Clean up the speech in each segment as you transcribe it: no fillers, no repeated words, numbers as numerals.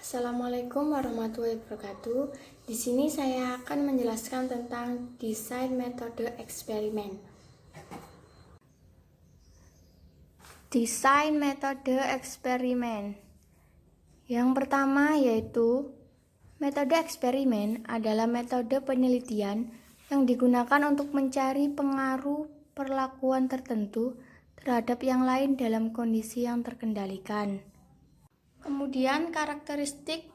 Assalamualaikum warahmatullahi wabarakatuh. Di sini saya akan menjelaskan tentang desain metode eksperimen. Desain metode eksperimen. Yang pertama yaitu metode eksperimen adalah metode penelitian yang digunakan untuk mencari pengaruh perlakuan tertentu terhadap yang lain dalam kondisi yang terkendalikan. Kemudian karakteristik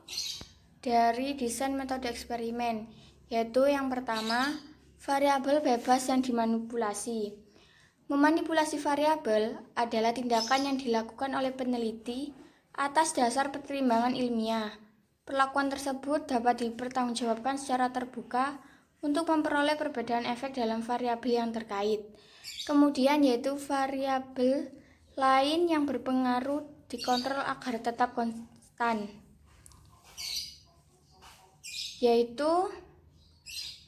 dari desain metode eksperimen, yaitu yang pertama, variabel bebas yang dimanipulasi. Memanipulasi variabel adalah tindakan yang dilakukan oleh peneliti atas dasar pertimbangan ilmiah. Perlakuan tersebut dapat dipertanggungjawabkan secara terbuka untuk memperoleh perbedaan efek dalam variabel yang terkait. Kemudian yaitu variabel lain yang berpengaruh dikontrol agar tetap konstan, yaitu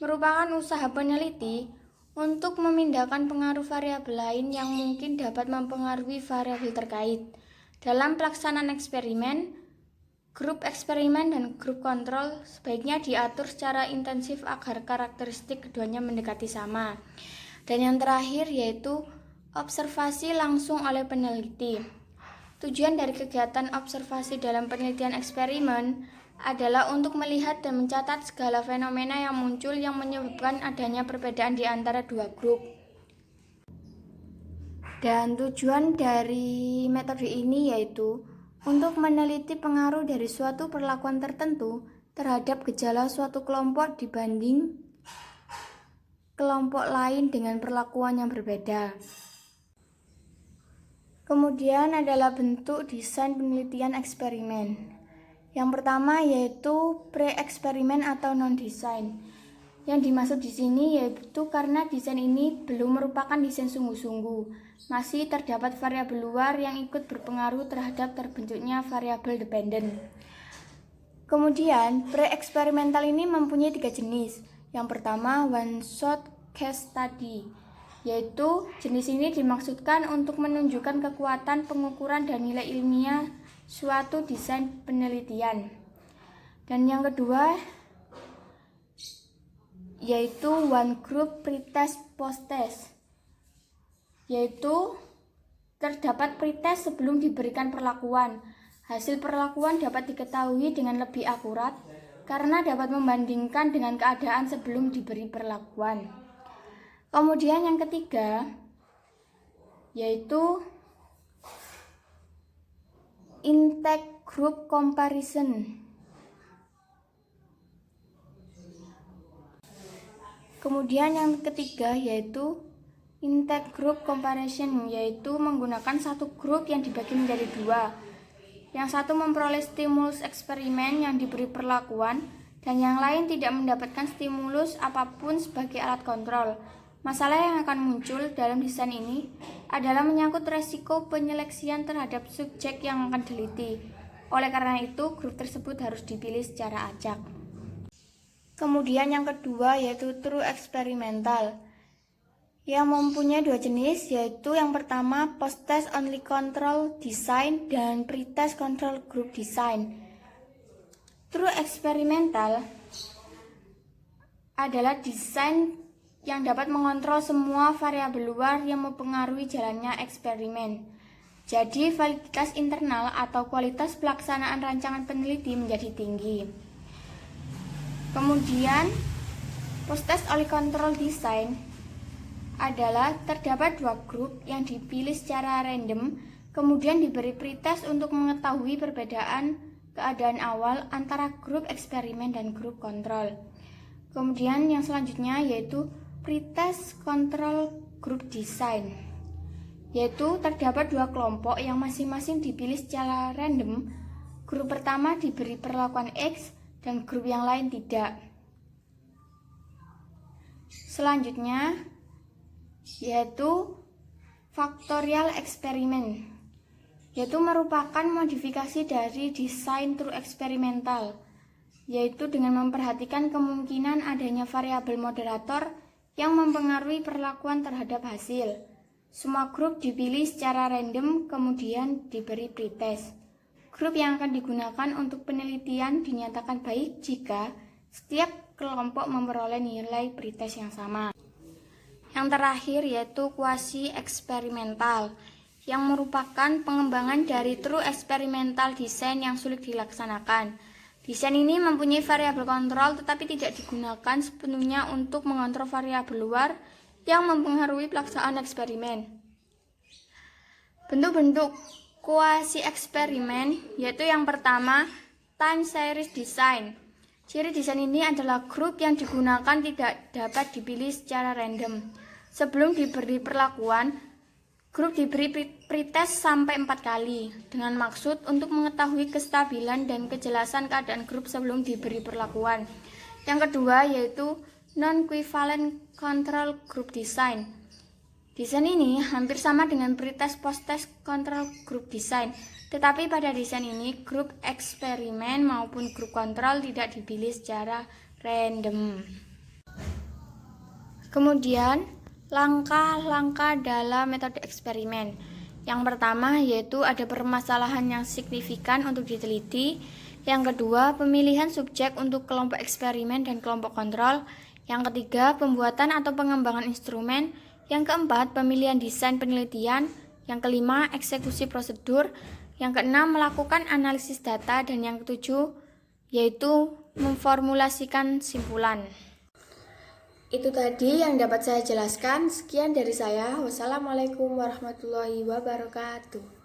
merupakan usaha peneliti untuk memindahkan pengaruh variabel lain yang mungkin dapat mempengaruhi variabel terkait. Dalam pelaksanaan eksperimen, grup eksperimen dan grup kontrol sebaiknya diatur secara intensif agar karakteristik keduanya mendekati sama. Dan yang terakhir yaitu observasi langsung oleh peneliti. Tujuan dari kegiatan observasi dalam penelitian eksperimen adalah untuk melihat dan mencatat segala fenomena yang muncul yang menyebabkan adanya perbedaan di antara dua grup. Dan tujuan dari metode ini yaitu untuk meneliti pengaruh dari suatu perlakuan tertentu terhadap gejala suatu kelompok dibanding kelompok lain dengan perlakuan yang berbeda. Kemudian adalah bentuk desain penelitian eksperimen. Yang pertama yaitu pre-eksperimen atau non-desain. Yang dimaksud di sini yaitu karena desain ini belum merupakan desain sungguh-sungguh. Masih terdapat variabel luar yang ikut berpengaruh terhadap terbentuknya variabel dependen. Kemudian pre-eksperimental ini mempunyai 3 jenis. Yang pertama one-shot case study, yaitu jenis ini dimaksudkan untuk menunjukkan kekuatan pengukuran dan nilai ilmiah suatu desain penelitian. Dan yang kedua yaitu one group pretest post-test, yaitu terdapat pretest sebelum diberikan perlakuan. Hasil perlakuan dapat diketahui dengan lebih akurat karena dapat membandingkan dengan keadaan sebelum diberi perlakuan. Kemudian yang ketiga yaitu intake group comparison. Kemudian yang ketiga yaitu intake group comparison, yaitu menggunakan satu grup yang dibagi menjadi dua. Yang satu memperoleh stimulus eksperimen yang diberi perlakuan dan yang lain tidak mendapatkan stimulus apapun sebagai alat kontrol. Masalah yang akan muncul dalam desain ini adalah menyangkut resiko penyeleksian terhadap subjek yang akan diteliti. Oleh karena itu, grup tersebut harus dipilih secara acak. Kemudian yang kedua yaitu true eksperimental, yang mempunyai 2 jenis, yaitu yang pertama post-test only control design dan pre-test control group design. True eksperimental adalah desain yang dapat mengontrol semua variabel luar yang mempengaruhi jalannya eksperimen. Jadi validitas internal atau kualitas pelaksanaan rancangan peneliti menjadi tinggi. Kemudian post-test only control design adalah terdapat 2 grup yang dipilih secara random, kemudian diberi pretest untuk mengetahui perbedaan keadaan awal antara grup eksperimen dan grup kontrol. Kemudian yang selanjutnya yaitu pretest control group design, yaitu terdapat 2 kelompok yang masing-masing dipilih secara random. Grup pertama diberi perlakuan X dan grup yang lain tidak. Selanjutnya yaitu factorial eksperimen, yaitu merupakan modifikasi dari desain true eksperimental, yaitu dengan memperhatikan kemungkinan adanya variabel moderator yang mempengaruhi perlakuan terhadap hasil. Semua grup dipilih secara random kemudian diberi pretest. Grup yang akan digunakan untuk penelitian dinyatakan baik jika setiap kelompok memperoleh nilai pretest yang sama. Yang terakhir yaitu kuasi eksperimental, yang merupakan pengembangan dari true experimental design yang sulit dilaksanakan. Desain ini mempunyai variabel kontrol tetapi tidak digunakan sepenuhnya untuk mengontrol variabel luar yang mempengaruhi pelaksanaan eksperimen. Bentuk-bentuk kuasi eksperimen yaitu yang pertama, time series design. Ciri desain ini adalah grup yang digunakan tidak dapat dipilih secara random. Sebelum diberi perlakuan, grup diberi pretest sampai 4 kali dengan maksud untuk mengetahui kestabilan dan kejelasan keadaan grup sebelum diberi perlakuan. Yang kedua yaitu non-equivalent control group design. Desain ini hampir sama dengan pretest post-test control group design, tetapi pada desain ini grup eksperimen maupun grup kontrol tidak dipilih secara random. Kemudian, langkah-langkah dalam metode eksperimen. Yang pertama yaitu ada permasalahan yang signifikan untuk diteliti. Yang kedua, pemilihan subjek untuk kelompok eksperimen dan kelompok kontrol. Yang ketiga, pembuatan atau pengembangan instrumen. Yang keempat, pemilihan desain penelitian. Yang kelima, eksekusi prosedur. Yang keenam, melakukan analisis data. Dan yang ketujuh, yaitu memformulasikan simpulan. Itu tadi yang dapat saya jelaskan. Sekian dari saya. Wassalamualaikum warahmatullahi wabarakatuh.